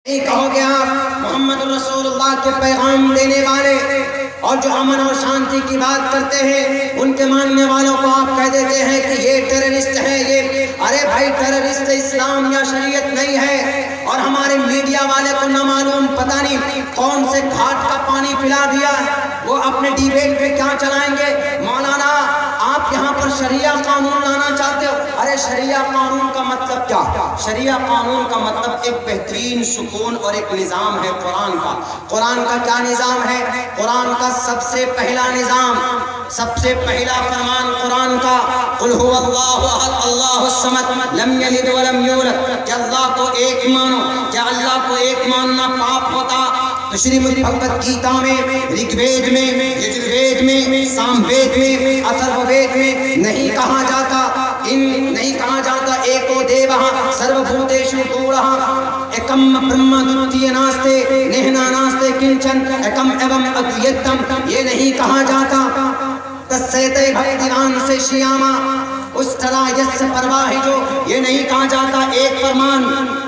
कहोगे आप मोहम्मद रसूलुल्लाह के पैगाम देने वाले और जो अमन और शांति की बात करते हैं उनके मानने वालों को आप कह देते हैं कि ये टेररिस्ट है। ये अरे भाई, टेररिस्ट इस्लाम या शरीयत नहीं है। और हमारे मीडिया वाले को न मालूम पता नहीं कौन से घाट का पानी पिला दिया, वो अपने डिबेट पे क्या चलाएंगे। मौलाना, आप यहाँ पर शरिया कानून लाना चाहते हो। अरे शरिया कानून का मतलब क्या? शरिया कानून का मतलब एक बेहतरीन सुकून और एक निज़ाम है कुरान का। कुरान का क्या निज़ाम है? कुरान का सबसे पहला निज़ाम, सबसे पहला फरमान कुरान का, कुल हुवल्लाहु अहद अल्लाहुस समद लम यलिद वलम यूलद, क्या अल्लाह को एक मानो। क्या अल्लाह को एक मानना पाप होता? तो श्रीमद् भगवत गीता में, ऋग्वेद में, यजुर्वेद में, सामवेद में, अथर्ववेद में नहीं कहा जाता, नहीं कहा जाता एको देवः सर्वभूतेषु गूढ़ः एकम ब्रह्म द्वितीय नास्ते नेहना नास्ते किंचन एकम एवं अद्वैतम, ये नहीं कहा जाता। तस्सैते भक्तिवान से श्यामा उस तरह यस्य परवाहि, जो ये नहीं कहा जाता एक फरमान,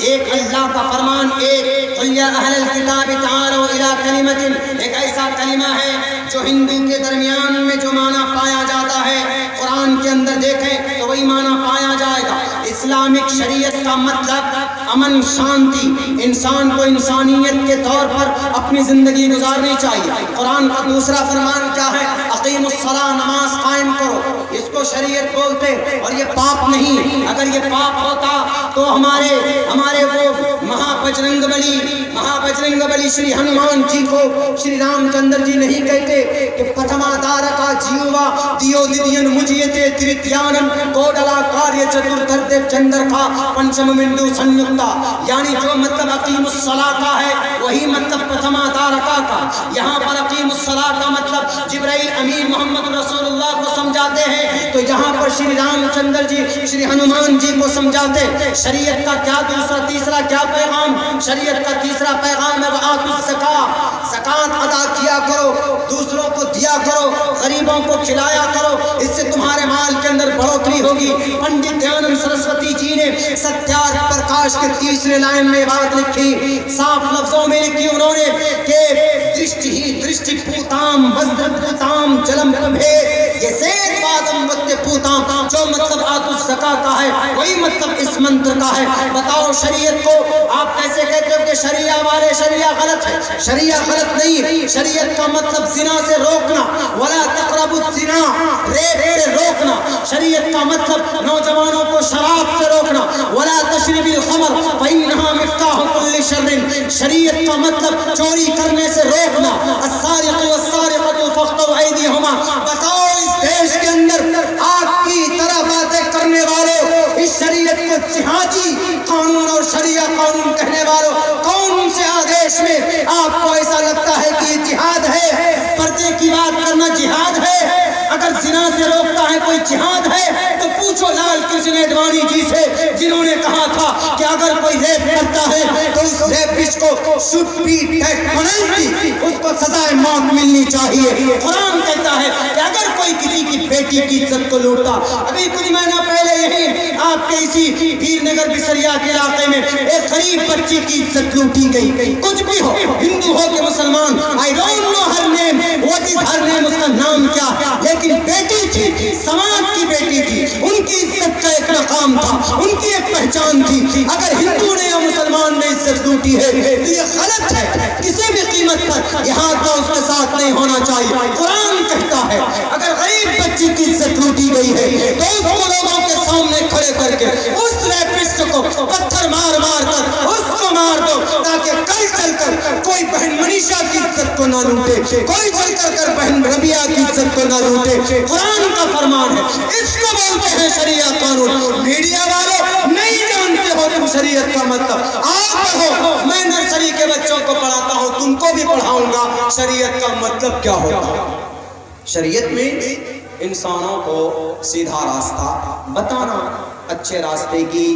एक अल्लाह का फरमान, एक कुल या अहलल किताब तारो इला कलिमतिन, एक ऐसा कलिमा है जो हिंदू के दरमियान में जो माना पाया जाता है कुरान के अंदर देखें तो वही माना पाया जाएगा। इस्लामिक शरीयत का मतलब अमन शांति, इंसान को इंसानियत के तौर पर अपनी जिंदगी गुजारनी चाहिए। कुरान का दूसरा फरमान क्या है? अकीमुस्सलाह, नमाज कायम करो, इसको शरीयत बोलते। और ये पाप नहीं, अगर ये पाप होता तो हमारे वो महाबजरंग बली श्री हनुमान जी को श्री रामचंद्र जी नहीं कहते कि प्रथमादारका जीवा दियो दिदियन मुझियते तृतीयानन कोडला कार्य चतुर्थर्थे चंद्रखा पंचम बिंदु संयुक्ता, यानी जो मतलब अकीमुस्सलाह का है वही मतलब प्रथमादारका का। यहाँ पर अकीमुस्सलाह का मतलब जिब्राइल अमीन मोहम्मद रसूलुल्लाह को समझाते हैं, तो यहाँ पर श्री रामचंद्र जी श्री हनुमान जी को समझाते। शरीयत का क्या तीसरा क्या पैगाम? शरीयत का तीसरा पैगाम है ज़कात अदा किया करो, दूसरों को दिया करो, गरीबों को खिलाया करो, इससे तुम्हारे माल के अंदर बढ़ोतरी होगी। पंडित दयानंद सरस्वती जी ने सत्यार्थ प्रकाश के तीसरे लाइन में बात लिखी, साफ लफ्जों में लिखी उन्होंने कि दृष्टि पूताम वज्र पूताम जलम कुंभे, ये सेठ बादम वत्ते पूताम, जो मतलब आतुस ज़का का है वही मतलब इस मंत्र का है। बताओ शरीयत को आप कैसे कहते हो कि शरिया वाले शरिया गलत है? शरिया गलत नहीं, शरीयत का मतलब जिना से रोकना, वला तक़रबुज़ जिना, रेप से रोकना। शरीयत का मतलब नौजवानों को शराब से रोकना, वला तशरिबिल खमर फ़इन्नहा मिफ्ताहु कुल्लि शर्रिन। शरीयत का मतलब चोरी करने से रोकना, अस्सारिक़ु वस्सारिक़तु फ़क़्तउ ऐदिहुमा। बताओ इस देश के अंदर आपकी तरह बातें करने वालों, इस शरीयत को जिहादी कानून और शरिया कानून कहने वालों, कौन से आदेश में आपको ऐसा लगता है कि जिहाद है? पर्दे की बात करना जिहाद है? अगर जिना से रोकता है कोई जिहाद है तो पूछो लाल कृष्ण अडवाणी जी से, जिन्होंने कहा था कि अगर कोई रेप करता है तो उस रेपिस्ट को शुड बी डेथ पेनल्टी, उसको सजाए मौत मिलनी चाहिए। कुरान कहता है कि अगर कोई किसी की बेटी की इज्जत को लूटता, अभी कुछ महीना पहले यही आपके इसी वीरनगर बिसरिया के इलाके में एक गरीब बच्ची की इज्जत लूटी गई। कुछ भी हो, हिंदू हो कि मुसलमान, I don't know her name, what is her name, उसका नाम क्या, लेकिन बेटी थी, समाज की बेटी थी, उनकी इज्जत का एक मकाम था, उनकी एक पहचान थी। अगर हिंदू ने या मुसलमान ने इज्जत लूटी है तो ये गलत है, किसी भी कीमत पर यहाँ का उसके साथ नहीं होना चाहिए। कुरान कहता है अगर गरीब बच्ची की इज्जत लूटी गई है तो उसको लोगों के सामने खड़े करके उस रेपिस्ट को पत्थर मार कर उसको मार दो, ताकि कल चलकर कोई बहन मनीषा की इज्जत को ना लूटे, कोई चलकर बहन रबिया की इज्जत को ना लूटे। कुरान का फरमान है, इसको बोलते हैं शरिया कानून। मीडिया वाले नहीं जानते हो तुम शरीयत का मतलब। आप कहो मैं नर्सरी के बच्चों को पढ़ाता हूँ, तुमको भी पढ़ाऊंगा शरीयत का मतलब क्या होता है। शरीयत में इंसानों को सीधा रास्ता बताना, अच्छे रास्ते की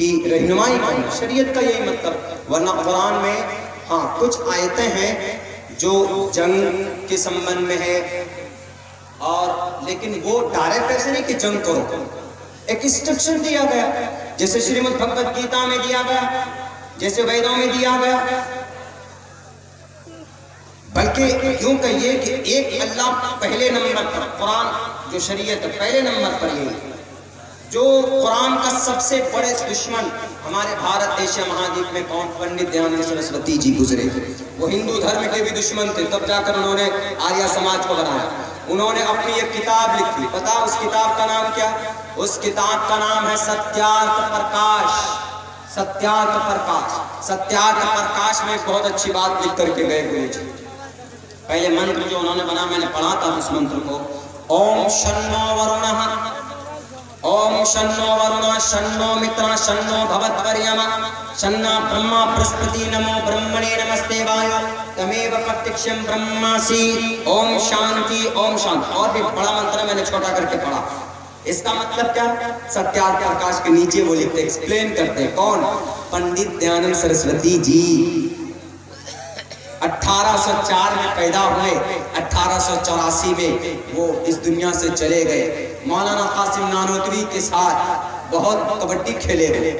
रहनुमाई करना, शरीयत का यही मतलब। वरना कुरान में हाँ कुछ आयतें हैं जो जंग के संबंध में है, और लेकिन वो डायरेक्ट ऐसे नहीं कि जंग करो, एक इंस्ट्रक्शन दिया गया जैसे श्रीमद् भगवत गीता में दिया गया जैसे वेदों में दिया गया, बल्कि यूं कहिए कि एक अल्लाह पहले नंबर पर, कुरान जो शरीयत पहले नंबर पर यही, जो कुरान का सबसे बड़े दुश्मन हमारे भारत एशिया महाद्वीप में कौन? पंडित दयानंद सरस्वती जी गुजरे। वो हिंदू धर्म के भी दुश्मन थे, तब जाकर उन्होंने आर्य समाज को बनाया। उन्होंने अपनी एक किताब लिखी, पता उस किताब का नाम क्या? उस किताब का नाम है सत्यार्थ प्रकाश। सत्यार्थ प्रकाश, सत्यार्थ प्रकाश में बहुत अच्छी बात लिख करके गए गुरु जी। पहले मंत्र जो उन्होंने बना, मैंने पढ़ा था उस मंत्र को, ओम शन्नो वरुणः, ओम शन्नो वरुणः, शन्नो मित्रः, शन्नो भवत्वर्यमा, शन्ना ब्रह्मा बृहस्पति, नमो ब्रह्मणे नमस्ते वायो, तमेव प्रत्यक्षं ब्रह्मासि, ओम शांति, ओम शांति। और भी बड़ा मंत्र मैंने छोटा करके पढ़ा। इसका मतलब क्या? सत्यार्थ प्रकाश के नीचे वो लिखते, एक्सप्लेन करते। कौन? पंडित दयानंद सरस्वती जी। 1804 में पैदा हुए, 1884 में वो इस दुनिया से चले गए। मौलाना कासिम नानोतवी के साथ बहुत कबड्डी खेले हुए,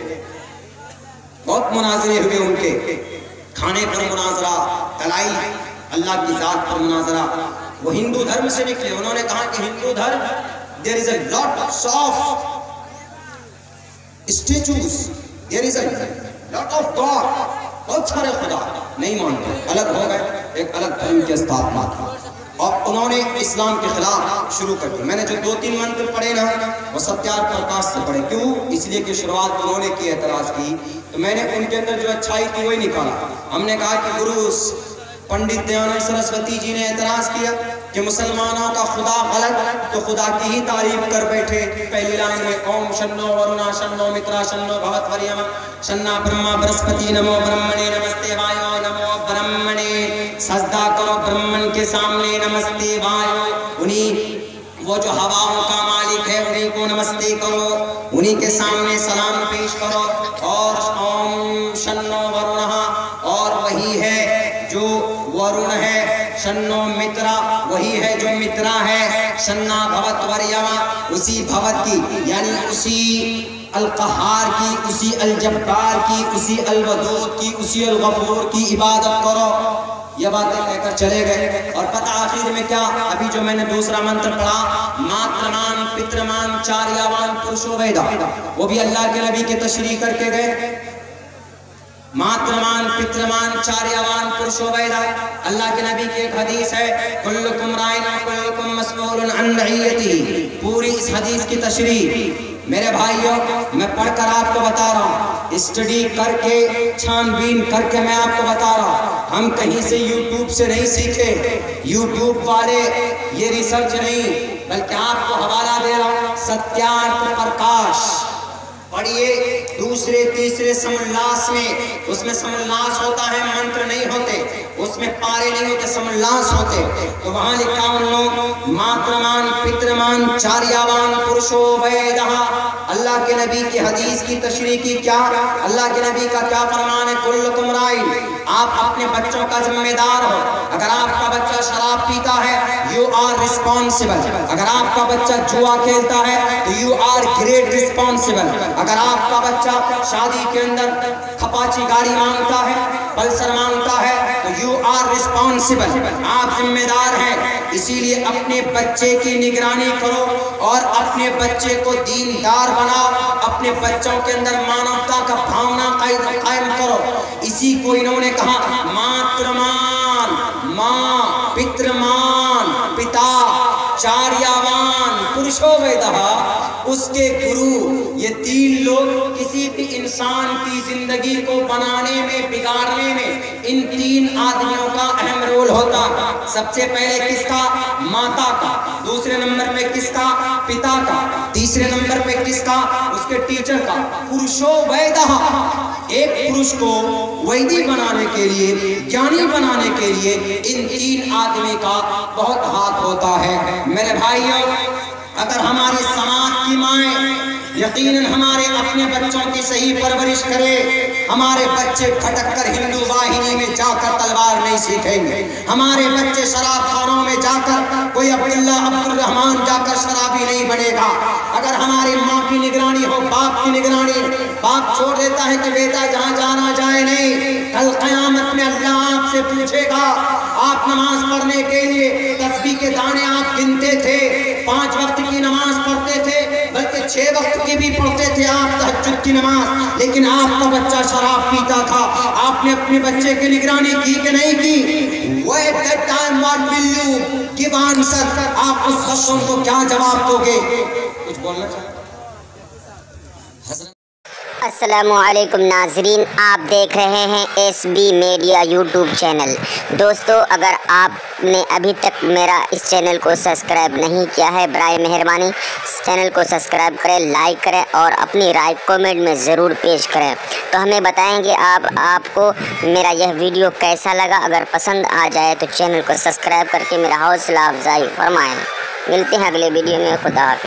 बहुत मुनाजरे हुए उनके, खाने पर मुनाजरा, तलाई, अल्लाह की जात पर मुनाजरा। वो हिंदू धर्म से निकले। उन्होंने कहा कि हिंदू धर्म, there is a lot of statues, there is a lot of god, बहुत सारे खुदा नहीं मानते, अलग हो गए, एक अलग धर्म की स्थापना था। और उन्होंने इस्लाम के खिलाफ शुरू कर दी। मैंने जो 2-3 मंत्र पढ़े ना, वो सत्यार्थ प्रकाश से पढ़े। क्यों? इसलिए कि शुरुआत उन्होंने की, एतराज की, तो मैंने उनके अंदर जो अच्छाई थी वही निकाला। हमने कहा कि गुरु पंडित दयानंद सरस्वती जी ने एतराज किया कि मुसलमानों का खुदा गलत, तो खुदा की ही तारीफ कर बैठे। पहली लाइन में ओम शन्नो वरुणा, शन्नो मित्रा, शन्नो भवत्वर्यम, शन्ना ब्रह्मा बृहस्पति, नमो ब्रह्मणे नमस्ते वायो, नमो ब्रह्मणे, सजदा करो ब्रह्मन के सामने, नमस्ते वायो, उन्हीं वो जो हवाओं का मालिक है उन्हीं को नमस्ते करो, उन्हीं के सामने सलाम पेश करो। और ओम शन्नो वरुणः, और वही है जो वरुण है, शन्नो मित्रा, वही है जो मित्रा है, शन्ना भवत्वर्यमा, उसी भवत की यानी उसी अल-कहार की, उसी अल-जब्बार की, उसी अल-वदूद की, उसी अल-गफूर की इबादत करो। ये बातें कहकर चले गए। और पता आखिर में क्या? अभी जो मैंने दूसरा मंत्र पढ़ा, मात्रमान पितृमान चार्यावान पुरुषो वेदा, वो भी अल्लाह के नबी के तशरीह करके गए। मात्रमान पितृमान चार्यावान पुरुषो वेदा, अल्लाह के नबी की एक हदीस है, कुल्लुकुम राइन व कुल्लुकुम मसऊलुन अन रइयतिही। पूरी इस हदीस की तशरीह मेरे भाइयों मैं पढ़कर आपको बता रहा हूँ, स्टडी करके, छानबीन करके मैं आपको बता रहा हूँ। हम कहीं से यूट्यूब से नहीं सीखे, यूट्यूब वाले ये रिसर्च नहीं, बल्कि आपको हवाला दे रहा हूँ सत्यार्थ प्रकाश। पढ़िए, दूसरे तीसरे समोल्लास में, उसमें समोल्लास होता है, मंत्र नहीं होते, उसमें पारे नहीं होते, समोल्लास होते। तो वहां लिखा उन लोग मात्रमान पितृमान चार्यावान पुरुषो वेदः। अल्लाह के नबी की हदीस की तशरीह की। क्या अल्लाह के नबी का क्या फरमान है? कुल्लुकुम राइन, आप अपने बच्चों का जिम्मेदार हो। अगर आपका बच्चा शराब पीता है, यू आर रिस्पॉन्सिबल। अगर आपका बच्चा जुआ खेलता है तो यू आर ग्रेट रिस्पॉन्सिबल। अगर आपका बच्चा शादी के अंदर खपाची गाड़ी मांगता है, पल्सर मांगता है, तो यू आर रिस्पॉन्सिबल, आप जिम्मेदार हैं। इसीलिए अपने बच्चे की निगरानी करो और अपने बच्चे को दीनदार बनाओ, अपने बच्चों के अंदर मानवता का भावना कायम करो। इसी को इन्होंने कहा मातृमान, माँ, पितृमान, पिता, चार्यावान पुरुषो वेदः, उसके गुरु। ये 3 लोग किसी भी इंसान की जिंदगी को बनाने में, बिगाड़ने में इन 3 आदमियों का अहम रोल होता। सबसे पहले किसका? माता का। दूसरे नंबर पे किसका? पिता का। तीसरे नंबर पे किसका? उसके टीचर का। पुरुषो वेदः, एक पुरुष को वैदिक बनाने के लिए, ज्ञानी बनाने के लिए इन 3 आदमी का बहुत हाथ होता है। मेरे भाइयों, अगर हमारे समाज की माएँ यकीनन हमारे अपने बच्चों की सही परवरिश करे, हमारे बच्चे भटक कर हिंदू वाहिनी में जाकर तलवार नहीं सीखेंगे। हमारे बच्चे शराब खानों में जाकर कोई अब्दुल्ला अब्दुल रहमान जाकर शराबी नहीं बनेगा। अगर हमारी माँ की निगरानी हो, बाप की निगरानी, बाप छोड़ देता है कि बेटा जहाँ जाना जाए नहीं, कल क़यामत में अल्लाह आपसे पूछेगा। आप नमाज पढ़ने के लिए तस्बीह के दाने आप गिनते थे, 5 वक्त की नमाज पढ़ते थे, बल्कि 6 वक्त की भी पढ़ते थे आप तहज्जुद की नमाज, लेकिन आपका बच्चा शराब पीता था। आपने अपने बच्चे की निगरानी की कि नहीं की? वो at that time what will you give answer? आप उस वक्त को क्या जवाब दोगे? कुछ बोलना चाहते? अस्सलामुअलैकुम नाजरीन, आप देख रहे हैं SB मीडिया यूट्यूब चैनल। दोस्तों, अगर आपने अभी तक मेरा इस चैनल को सब्सक्राइब नहीं किया है, बराए मेहरबानी इस चैनल को सब्सक्राइब करें, लाइक करें और अपनी राय कमेंट में ज़रूर पेश करें। तो हमें बताएंगे आपको मेरा यह वीडियो कैसा लगा। अगर पसंद आ जाए तो चैनल को सब्सक्राइब करके मेरा हौसला अफजाई फरमाएँ। मिलते हैं अगले वीडियो में। खुदा हाफ़िज़।